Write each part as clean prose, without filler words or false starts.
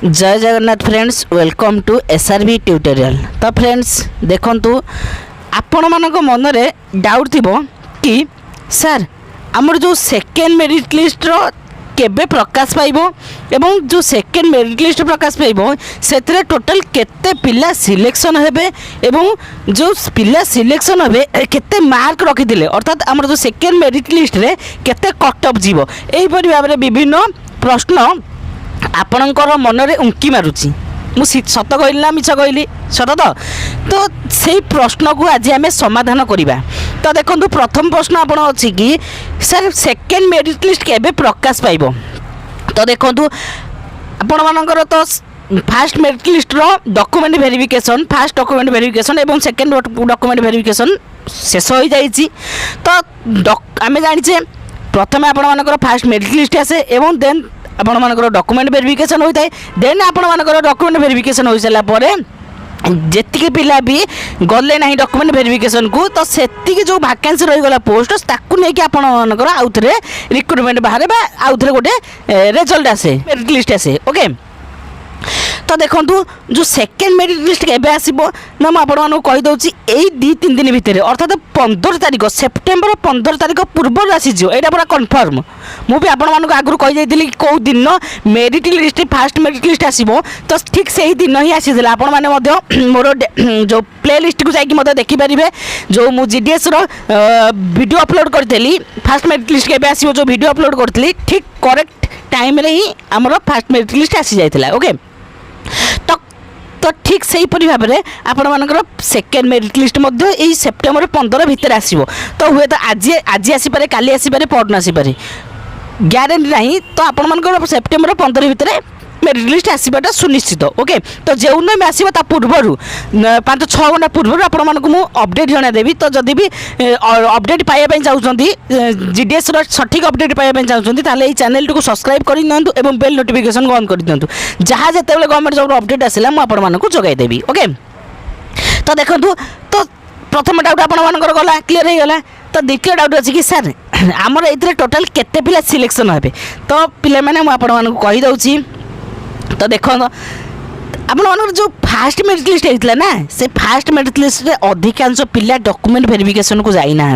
जय Jagannath friends, welcome to S.R.B tutorial. तो friends देखंतु आपण मानक मन रे डाउट थिबो कि सर आमर जो सेकेंड मेरिट लिस्ट रो केबे प्रकाश पाइबो एवं जो सेकेंड मेरिट लिस्ट प्रकाश पाइबो सेतरे टोटल केते पिला सिलेक्शन हेबे एवं जो पिला सिलेक्शन हेबे केते मार्क रखिथिले अर्थात आमर जो सेकेंड मेरिट लिस्ट रे केते कट ऑफ जीवो एही परि भाबरे विभिन्न प्रश्न आपणकर मनरे उंकी मारुची। मु सत कहली ना मिछ कहली सत तो से प्रश्न को आज आम समाधान करवा। तो देखो प्रथम प्रश्न आपण अच्छी कि सर सेकेंड मेरिट लिस्ट केबे प्रकाश पाइबो। तो देखो आपण मानकर तो फास्ट मेरिट लिस्ट रो document verification first document verification एवं सेकेंड डॉक्यूमेंट वेरिफिकेशन शेष हो जाइए। तो आम जाने प्रथम आपण मानकर फास्ट मेरिट लिस्ट आसे एवं देन आपण मानकर डॉक्यूमेंट वेरिफिकेशन होता है। देन आपण मानकर डॉक्यूमेंट वेरिफिकेशन हो सारा पर जेतिक पिला भी गले ना डॉक्यूमेंट वेरिफिकेशन को तो सेतिक जो वैकेंसी रहीगला पोस्ट ताकू नहीं कि आपण मानकर आउ थे रिक्रुटमेंट बाहर आउ थे गोटे रिजल्ट आसे मेरिट लिस्ट आसे। ओके तो देखो जो सेकेंड मेरिट लिस्ट के आसो ना मुझे कहीदे यही 2-3 दिन भितर अर्थात 15 तारीख सेप्टेम्बर 15 तारीख पूर्व आसीज यहाँ पूरा कन्फर्म। मुझे आपण आगुरी कही कौ दिन merit list fast merit list आसो तो ठीक से ही दिन ही आसी आपण मैंने मोर जो प्ले लिस्ट को जाकि देखिपारे जो मु जीडीएस वीडियो अपलोड करी फास्ट मेरिट लिस्ट के आसो जो वीडियो अपलोड करी ठीक करेक्ट टाइम ही आमर फास्ट मेरिट लिस्ट आसी जाता। ओके तो ठीक से भाव में आपण मानकर सेकेंड मेरिट लिस्ट यही सेप्टेम्बर 15 भितर आसो। तो हुए तो आज आसीपे काली आसीपे परदिन आसीपे ग्यारंटी नहीं। तो आपण मानकर सेप्टेम्बर 15 भितर मेरिट लिस्ट आसवाटा सुनिश्चित। ओके तो जो दिन आसो ता पूर्व 5-6 घंटा पूर्व आपण मानक मु अपडेट जनादेवी। तो जदि भी अपडेट पाइबा चाहते जीडीएस सठिक अपडेट पाइबा चाहते ताले ये चैनल को सब्सक्राइब कर दिंतु एवं बेल नोटिफिकेशन ऑन कर दिंतु जहाँ जिते गवर्नमेंट जॉब अपडेट आसला मुझे जोगाईदेवी। ओके तो देखो तो प्रथम डाउट आपण मानकर गला क्लीयर हो गला। तो द्वितीय डाउट अच्छी कि सर आमर ये टोटाल केते पिला सिलेक्शन हे तो पिला माने मुझे कहीदे। तो देखो आप जो फास्ट मेरिट लिस्ट होता ना से फास्ट मेरिट लिस्ट रे अधिकांश पिला डॉक्यूमेंट वेरिफिकेशन को जाई ना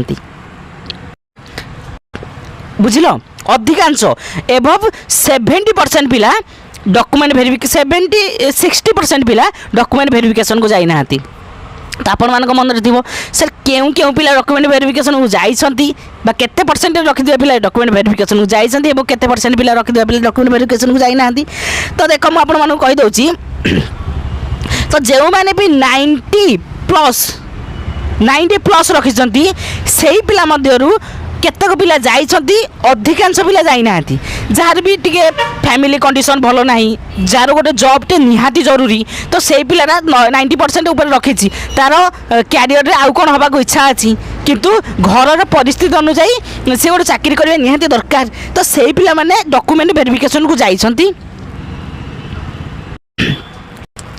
बुझिल अधिकांश एबव 70% पिला डॉक्यूमेंट वेरिफिकेशन 60% पिला डॉक्यूमेंट वेरिफिकेशन को जाई ना। तो आपण मान मन थी सर क्यों क्यों पिला डॉक्यूमेंट वेरिफिकेशन को जाइछंती बा केते परसेंट रखिदिया पिला डॉक्यूमेंट वेरिफिकेशन को जाइछंती एवं केते परसेंट पिला रखिदिया पिला डॉक्यूमेंट वेरिफिकेशन को जाई नांती। तो देखो मु आपण मानक कहि दउची तो जो माने भी 90 प्लस रखिछंती सेही पिला मध्यरु केतक पिला जाइछंती अधिकांश पिला जाई नांती जार भी टिके फैमिली कंडीशन भलो नाही जार गोटे जॉब टे निहाती जरूरी तो से पिलारा 90% ऊपर रखी तार कैरियर आउ कौन हवा को इच्छा अच्छी किंतु घर परिस्थिति अनुसार से गोटे चाकरी करने निहाती दरकार। तो से पिला माने डॉक्यूमेंट वेरिफिकेशन को जाइछंती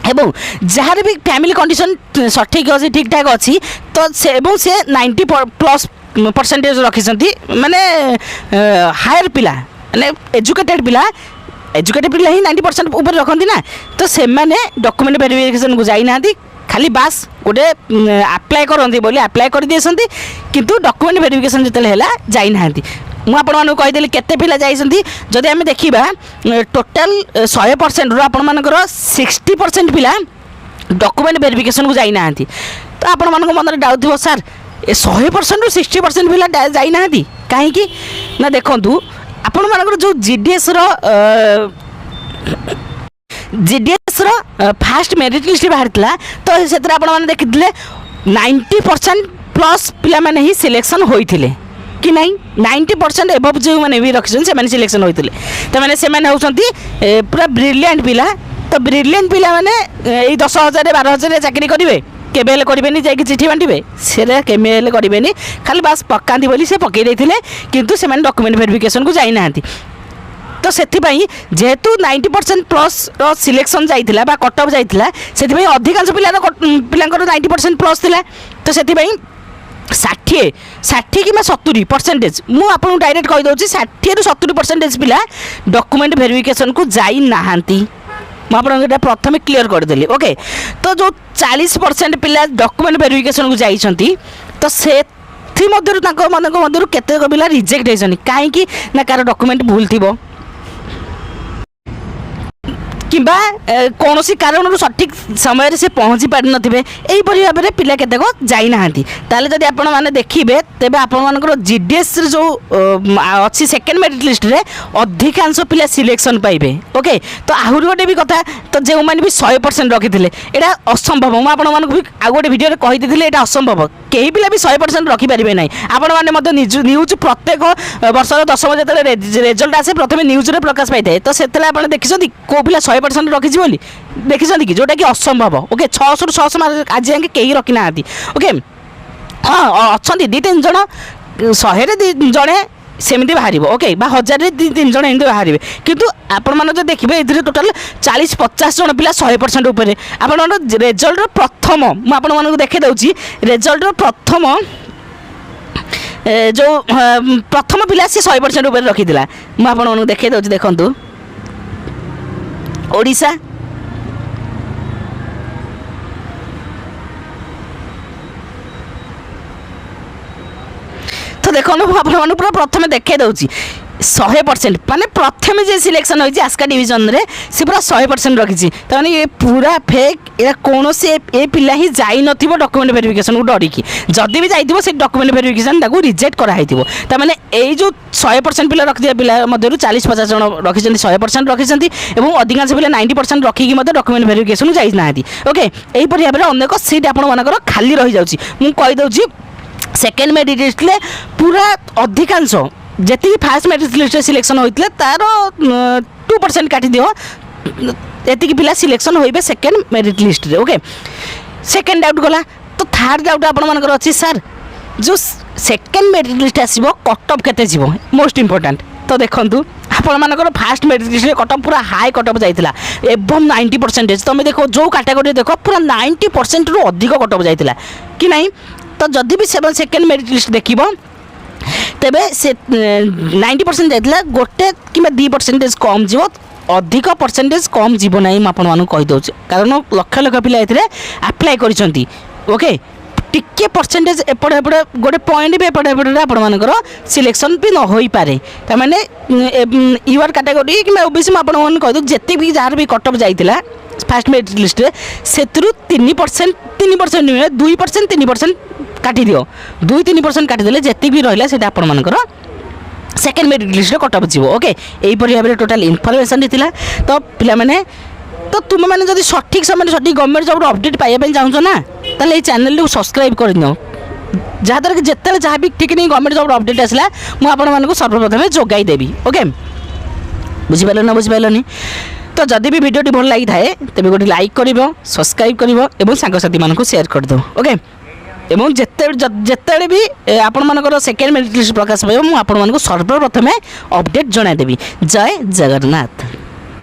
एवं जार भी फैमिली कंडीशन सठिक अच्छी ठीक ठाक अच्छी तो से 90+ परसेंटेज रखिछंती माने हायर पिला माने एजुकेटेड पिला ही 90% ऊपर रखती ना। तो से माने डॉक्यूमेंट वेरिफिकेशन को जाई ना खाली बास गोटे अप्लाई करती बोली अप्लाई कर दिए किंतु डॉक्यूमेंट वेरिफिकेशन जिते है जाई ना। मुझे आपको कहीदेली केते पिला जाइछंती जदि आम देखा टोटाल 100% रो आपण मानकर 60% पिला डॉक्यूमेंट वेरिफिकेशन को जाई ना। तो आपण मानक मन डाउट थी सर 100% रू 60% पिला जाई ना कहीं ना देखु आपण मानकर जो जीडीएस फास्ट मेरिट लिस्ट बाहर तो से देखी 90% + पिला माने ही सिलेक्शन होइथिले कि नहीं 90% एबव जो मैंने भी रखी से सिलेक्शन होते तो मैंने से होती पूरा ब्रिलियंट पिला। तो ब्रिलियंट पिला माने 10,000 12,000 चाकरी करेंगे केबेल करेंगे जाकि चिठी बांटे से केमेल करेंगे खाली बास पकाती बोली से पकई देते किंतु से डॉक्यूमेंट वेरिफिकेशन को जाई ना। तो से जेहेतु 90% + सिलेक्शन जाइथिला बा कट ऑफ जाइथिला से अधिकांश पिलांकर 90% + थिला। तो से 60 कि 70% मुझे डायरेक्ट कहीदे 60 ରୁ 70% पिला डॉक्यूमेंट वेरिफिकेशन को जाई नाहांती। मुझे प्रथम क्लीयर करदेली ओके। तो जो 40% पिला डॉक्यूमेंट वेरिफिकेशन को जाइछंती तो से केते पिला रिजेक्ट होइछनी काहेकि ना कार डॉक्यूमेंट भूल थिबो किंबा कौन सी कारण सठिक समय से पहुँची पारि नथिबे एहिपरि भाव में पिला केतेक जाई नाहांती। ताले जदि आपण माने देखिबे तेबे आपण मानकर जीडीएस जो अच्छी सेकेंड मेरिट लिस्ट रे अधिकांश पिला सिलेक्शन पाइबे ओके। तो आहुरी गोटे भी कथा तो जो मैंने भी 100% रखी एटा असंभव मुझे आपण मानक भी आ गोटे वीडियो रे कहि दिथिले एटा असंभव केही पिला भी 100% रखी पारिबे नै। आपण माने मते न्यूज प्रत्येक वर्षर 10 जेतले रिजल्ट आसे प्रथमे न्यूज रे प्रकाश पाइथाय तो सेतले आपण देखिसथि को पिला 100% रखी बोली देखिए कि जोटा कि असंभव ओके 600 600 मार्क आज जाए कहीं रखी ना ओके। हाँ अच्छा 2-3 जन 100 जड़े सेमती बाहर ओके 1000 2-3 जन एमती बाहर किंतु आपण मैंने देखिए ये टोटाल 40-50 जन पिला 100% उपर आप रेजल्ट प्रथम मुझे देखे दूसरी रेजल्ट प्रथम जो प्रथम पिला सी 100% उपर रखी मुझे देखे दूसरी देखु ओडिशा तो देखो आप पूरा प्रथम देखे दूसरी 100% माने प्रथम जे सिलेक्शन होइछि आस्का डिवीजन रे से पूरा 100% रखी ताने ये पूरा फेक या कौन से ए पिला ही जाई नथिबो डॉक्यूमेंट वेरिफिकेशन को डरी की जदि भी जाइथिबो से डॉक्यूमेंट वेरिफिकेशन ताको रिजेक्ट करा हैथिबो ता माने एई जो 100% पिला रखि दिया पिला मध्यरु 40-50 जन रखिछन्ती 100% रखिछन्ती एवं अधिकांश पिला 90% रखि की मध्य डॉक्यूमेंट वेरिफिकेशन जाई नाहांती ओके। एई परि भाबरे अनेक सीट आपण मानकर खाली रहि जाउछि मु कहि दउछि सेकेंड मेरिट लिस्ट ले पूरा अधिकांश जी फास्ट मेरिट लिस्ट सिलेक्शन होते तार 2% काटी दियो एति पिला सिलेक्शन होइबे सेकेंड मेरिट लिस्ट रे ओके। सेकेंड डाउट गला तो थर्ड डाउट आपण मानकर अछि सर जो सेकेंड मेरिट लिस्ट आसीबो कट ऑफ केते जीवो मोस्ट इंपोर्टेंट तो देखंतु आपण मानकर first merit list cut off पूरा हाई कट ऑफ जाइतिला एवं 90% तुम देखो जो कैटेगरी देखो पूरा 90% रु अधिक कट ऑफ जाइतिला कि नहीं। तो जदि भी सेकेंड मेरिट लिस्ट देखिबो तेबे से 90% जाइतिला गोटे किंबा 2% कम जीवो अधिक परसेंटेज कम जीव ना आपण मानक कहि दउछ कारण लक्ष लक्ष पिला एथिरे अप्लाई करिसंती ओके। टिके परसेंटेज एपट एपट गोटे पॉइंट भी एपट एपट आपण मानकर सिलेक्शन भी न होई पारे त माने यूआर कैटेगरी कि ओबीसी में आपण मन कहि दउ जते भी जार भी कट ऑफ जाइतिला फास्ट मेरिट लिस्ट रे सेतरु 3% नुहे 2% 3% काटी दियो 2-3% काटी देले जति भी रहिला सेटा आपण मानकर सेकेंड मेरिट लिस्ट रे कट ऑफ जीवो ओके। एई परि भाबरे टोटल इन्फॉर्मेशन दिथिला तो पिला माने तो तुम मैंने जब सठिक समय सठिक गवर्नमेंट जॉब अपडेट पाइबा चाहूँ ना ताले ये चैनल को सब्सक्राइब कर दियो जहाँद्वारा कि जिते जहाँ भी ठीक नहीं गवर्नमेंट जॉब अपडेट आसला मुझे सर्वप्रथम जोगाई देवी ओके। बुझिपार ना बुझिपारनी तो जदि भी वीडियो भल लगी थाए तेज गोटे लाइक कर सब्सक्राइब कर सांगसाथी मानक शेयर कर दो ओके। एवं जिते भी आपण मानकर सेकेंड मेरिट लिस्ट प्रकाश पाइब मुझे सर्वप्रथम अपडेट जनईदेवी। जय जगन्नाथ।